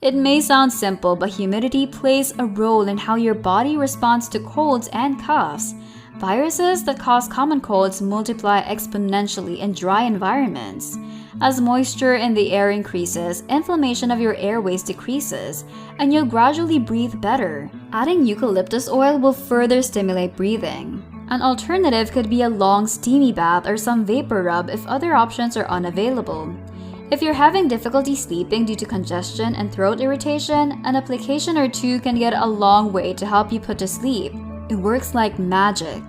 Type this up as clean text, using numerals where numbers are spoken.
It may sound simple, but humidity plays a role in how your body responds to colds and coughs. Viruses that cause common colds multiply exponentially in dry environments. As moisture in the air increases, inflammation of your airways decreases, and you'll gradually breathe better. Adding eucalyptus oil will further stimulate breathing. An alternative could be a long steamy bath or some vapor rub if other options are unavailable. If you're having difficulty sleeping due to congestion and throat irritation, an application or two can get a long way to help you put to sleep. It works like magic.